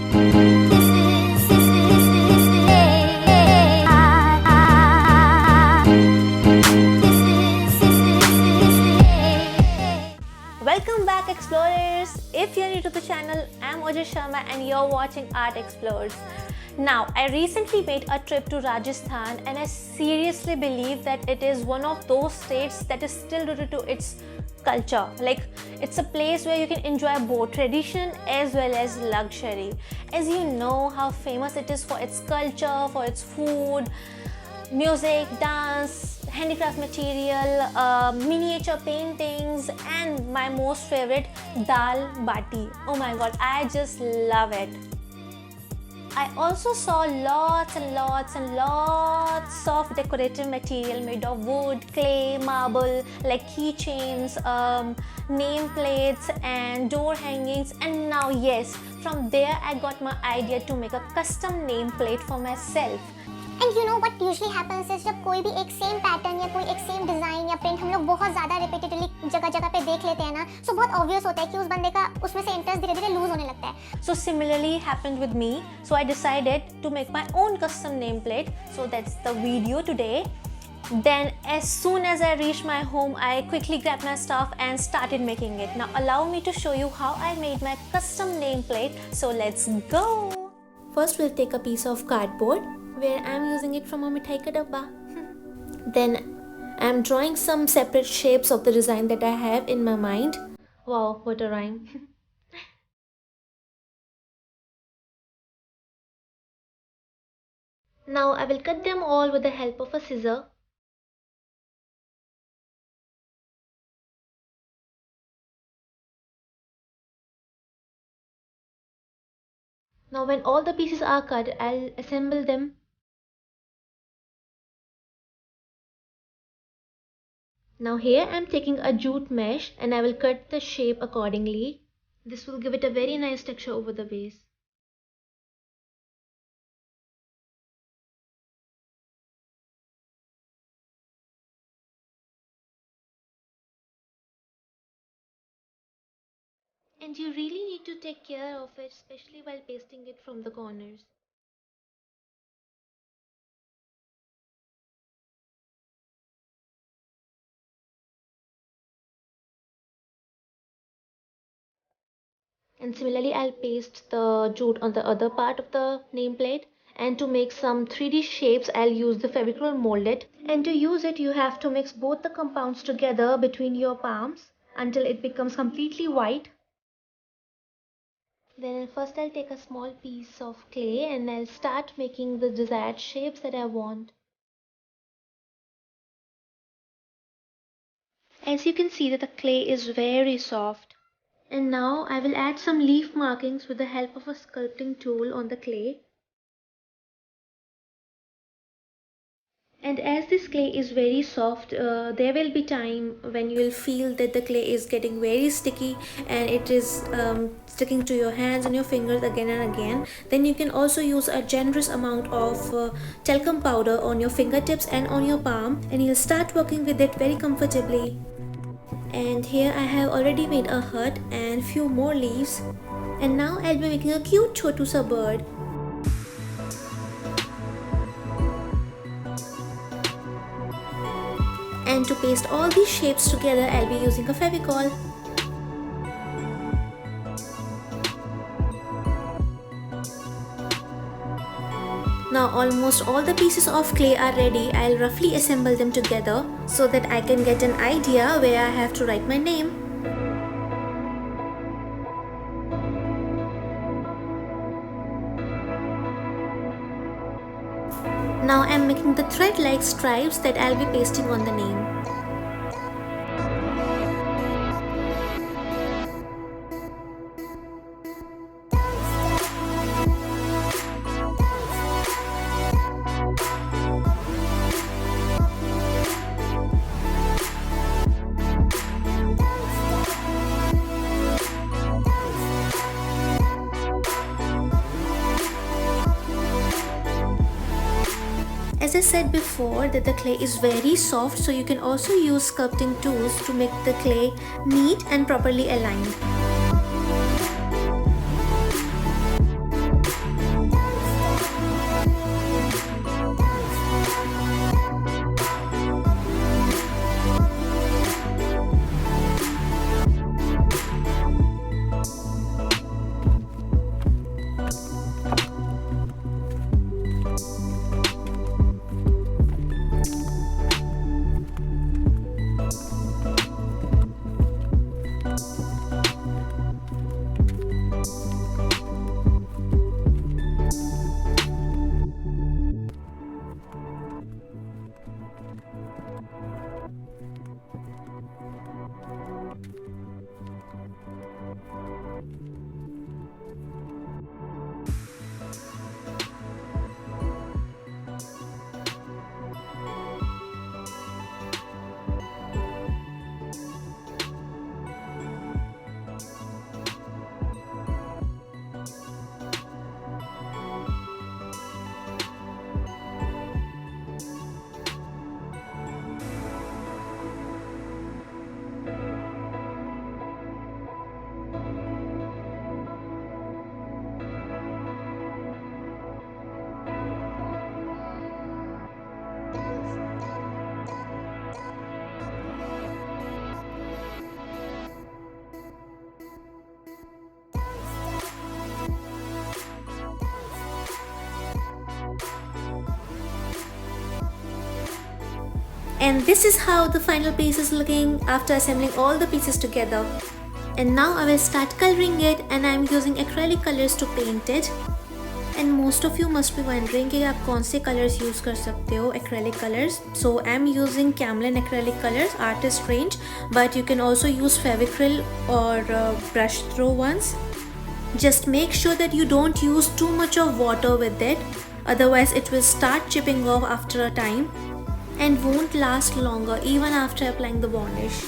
Welcome back, explorers! If you're new to the channel, I'm Ojal and you're watching Artxplorez. Now, I recently made a trip to Rajasthan and I seriously believe that it is one of those states that is still rooted to its culture. Like, it's a place where you can enjoy both tradition as well as luxury. As you know how famous it is for its culture, for its food, music, dance, handicraft material, miniature paintings, and my most favorite, dal bati. Oh my god, I just love it. I also saw lots of decorative material made of wood, clay, marble, like keychains, name plates and door hangings. And now yes, from there I got my idea to make a custom name plate for myself. And you know what usually happens is जब कोई भी एक same pattern या कोई एक same design या print हम लोग बहुत ज़्यादा रिपीटेडली जगह पे देख लेते हैं ना, सो बहुत ऑब्वियस होता है कि उस बंदे का उसमें से इंटरेस्ट धीरे धीरे लूज होने लगता है. So similarly happened with me. So I decided to make my own custom nameplate. So that's the video today. Then as soon as I reached my home, I quickly grabbed my stuff and started making it. Now allow me to show you how I made my custom nameplate. So let's go. First we'll take a piece of cardboard where I'm using it from a mithai ka dabba. Then I'm drawing some separate shapes of the design that I have in my mind. Wow, what a rhyme. Now I will cut them all with the help of a scissor. Now when all the pieces are cut, I'll assemble them. Now here I'm taking a jute mesh and I will cut the shape accordingly. This will give it a very nice texture over the base. And you really need to take care of it, especially while pasting it from the corners. And similarly, I'll paste the jute on the other part of the nameplate. And to make some 3D shapes, I'll use the Fevicryl molded. And to use it, you have to mix both the compounds together between your palms until it becomes completely white. Then first I'll take a small piece of clay and I'll start making the desired shapes that I want. As you can see that the clay is very soft. And now I will add some leaf markings with the help of a sculpting tool on the clay. And as this clay is very soft, there will be time when you will feel that the clay is getting very sticky and it is sticking to your hands and your fingers again and again. Then you can also use a generous amount of talcum powder on your fingertips and on your palm, and you'll start working with it very comfortably. And here I have already made a hut and few more leaves. And now I'll be making a cute chotu sa bird. And to paste all these shapes together, I'll be using a Fevicol. Now almost all the pieces of clay are ready. I'll roughly assemble them together so that I can get an idea where I have to write my name. Now I'm making the thread-like stripes that I'll be pasting on the name. As I said before that the clay is very soft, so you can also use sculpting tools to make the clay neat and properly aligned. And this is how the final piece is looking after assembling all the pieces together. And now I will start coloring it, and I am using acrylic colors to paint it. And most of you must be wondering कि आप कौन से colors use कर सकते हो acrylic colors. So I am using Kaale acrylic colors, artist range, but you can also use Fevicryl or brush through ones. Just make sure that you don't use too much of water with it, otherwise it will start chipping off after a time and won't last longer even after applying the varnish.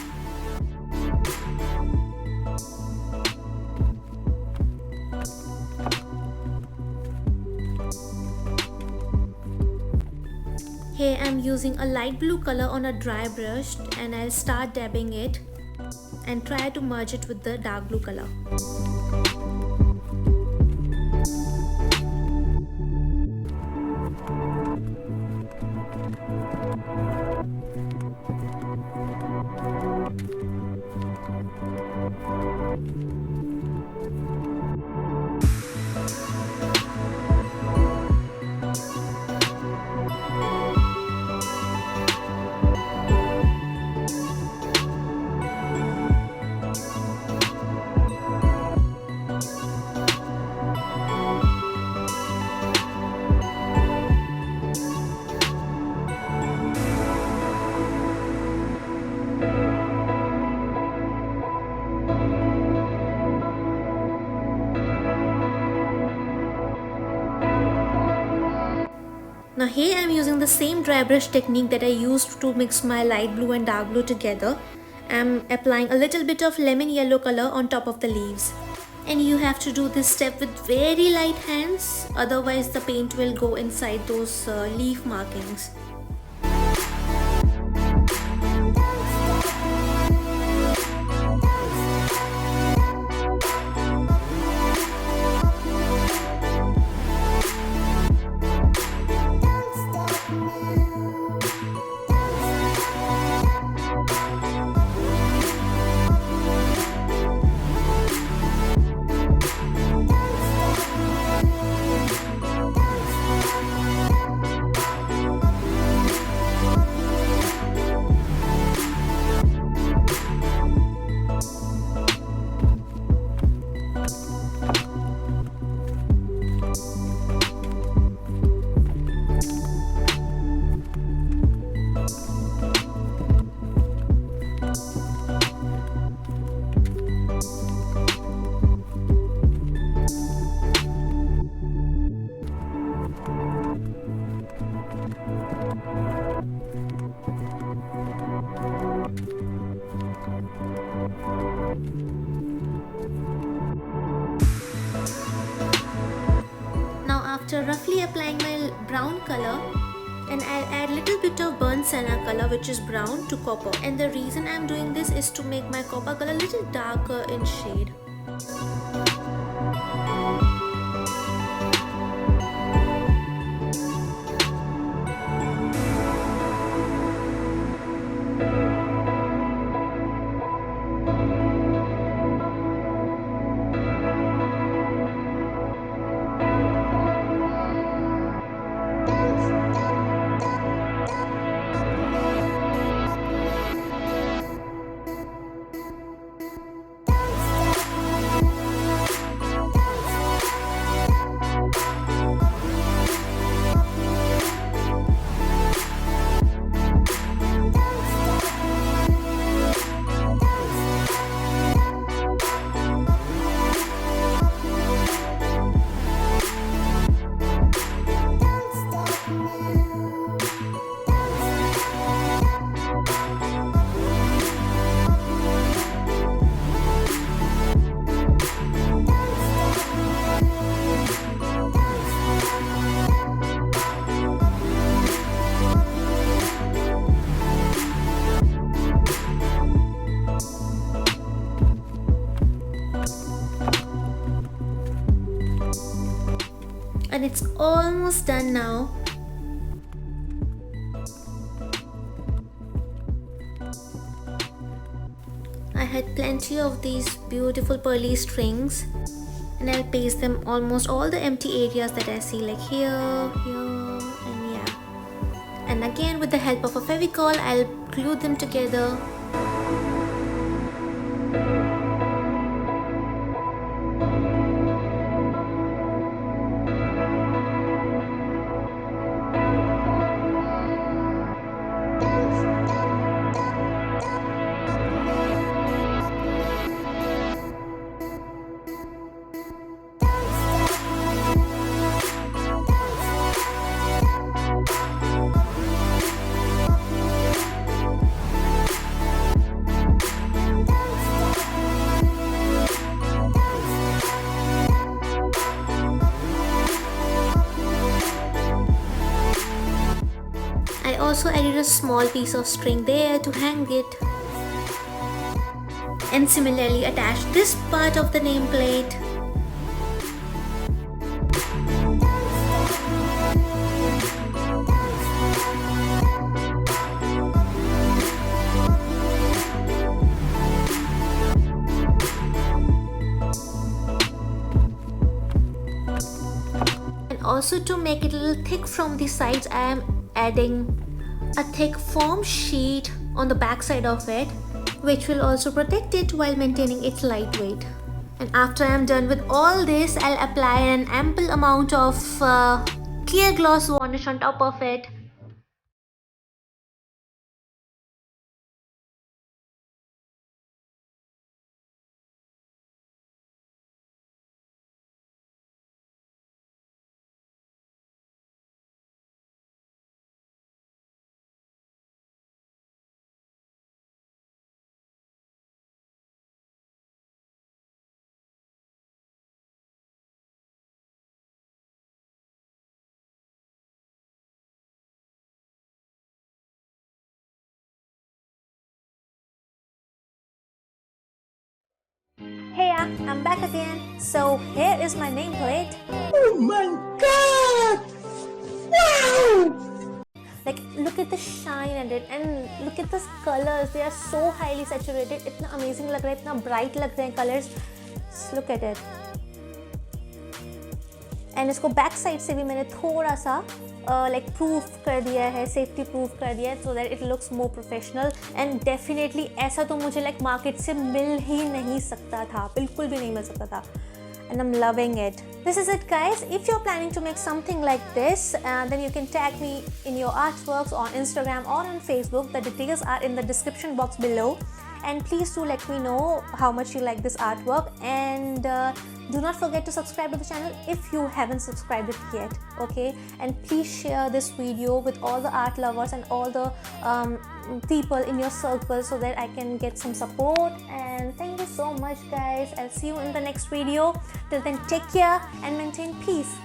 Here I'm using a light blue color on a dry brush, and I'll start dabbing it and try to merge it with the dark blue color. Now here I am using the same dry brush technique that I used to mix my light blue and dark blue together. I am applying a little bit of lemon yellow color on top of the leaves. And you have to do this step with very light hands, otherwise the paint will go inside those leaf markings. After roughly applying my brown color, and I'll add little bit of burnt sienna color, which is brown, to copper. And the reason I'm doing this is to make my copper color a little darker in shade. And it's almost done now. I had plenty of these beautiful pearly strings, and I'll paste them almost all the empty areas that I see, like here, and yeah. And again, with the help of a Fevicol, I'll glue them together. I also added a small piece of string there to hang it, and similarly attach this part of the nameplate. And also, to make it a little thick from the sides, I am adding a thick foam sheet on the back side of it, which will also protect it while maintaining its lightweight. And after I am done with all this, I'll apply an ample amount of clear gloss varnish on top of it. Hey, I'm back again. So here is my nameplate. Oh my god! Wow! Like, look at the shine in it, and look at the colors. They are so highly saturated. इतना amazing लग रहा है, इतना bright लग रहे हैं colors. Just look at it. And इसको back side से भी मैंने थोड़ा सा लाइक प्रूफ कर दिया है, सेफ्टी प्रूफ कर दिया है, so that it looks more professional. And definitely ऐसा तो मुझे लाइक मार्केट से मिल ही नहीं सकता था, बिल्कुल भी नहीं मिल सकता था. And I'm loving it. This is it, guys. If you're planning to make something like this, then you can tag me in your artworks on Instagram or on Facebook. The details are in the description box below. And please do let me know how much you like this artwork, and do not forget to subscribe to the channel if you haven't subscribed it yet. Okay, and please share this video with all the art lovers and all the people in your circle, so that I can get some support. And thank you so much, guys. I'll see you in the next video. Till then, take care and maintain peace.